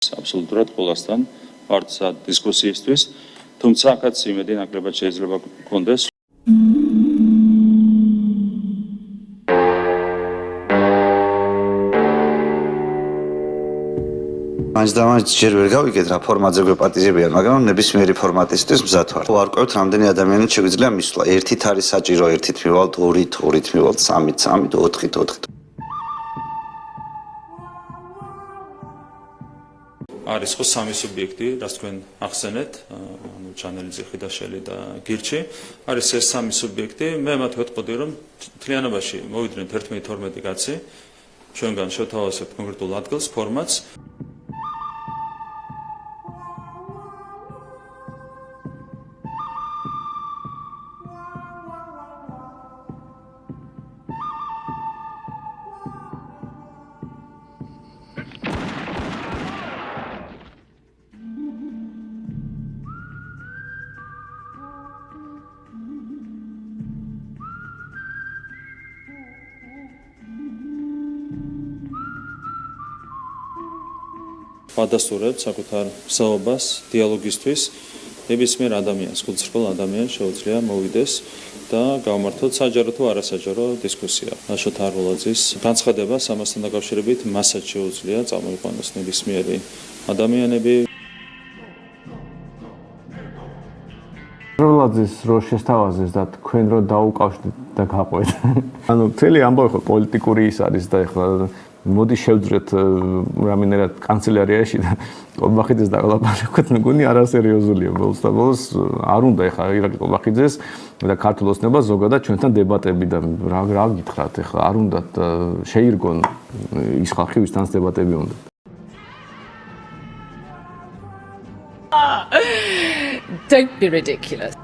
აბსოლუტურად ყველასთან ვართ დისკუსიისთვის, თუმცა აქაც იმედი ნაკლებად შეიძლება გქონდეს. მაინც ჯერ ვერ გავიგეთ რა ფორმატზე გვეპატიჟებიან, მაგრამ ნებისმიერი ფორმატისთვის მზად ვარ. ვარკვევთ რამდენი ადამიანით შეგვიძლია მისვლა. ერთით არის საჭირო, ერთით მივალთ, ორით მივალთ, სამით, ოთხით. არის ხო სამი სუბიექტი, რაც თქვენ ახსენეთ, ჩანელი, ხიდაშელი და გირჩი. არის ეს სამი სუბიექტი, მე მათ ვეთყოდი, რომ თლიანობაში მოვიდნენ 11-12 კაცი, ჩვენგან შევთავაზებთ კონკრეტულ ადგილს, ფორმატს. ვადასტურებთ საკუთარ საუბას დიალოგისთვის ნებისმიერ ადამიანს, გულწრფელ ადამიანს შეუძლია მოვიდეს და გავმართოთ საჯარო თუ არასაჯარო დისკუსია. ნაშოთ არულაძის განცხადებას ამასთან დაკავშირებით მასაც შეუძლია წამოიყვანოს ნებისმიერი ადამიანები. არულაძის რო შესთავაზეს და თქვენ რო დაუკავშირდით და გაყვეთ. ანუ მთელი ამბავი ხო პოლიტიკური ის არის და ეხლა მოდი შევძრეთ რამენერად კანცელარიაში და ყობახიძეს დაგლაპარაკოთ, მეგონი არასერიოზულია ბოლოს და ბოლოს არ უნდა ეხლა ირაკლი ყობახიძეს და ქართულ ოცნებას ზოგადად ჩვენთან დებატები და რა გითხრათ ეხლა არ უნდათ შეირგონ ის ხალხი ვისთანაც დებატები უნდა. Don't be ridiculous.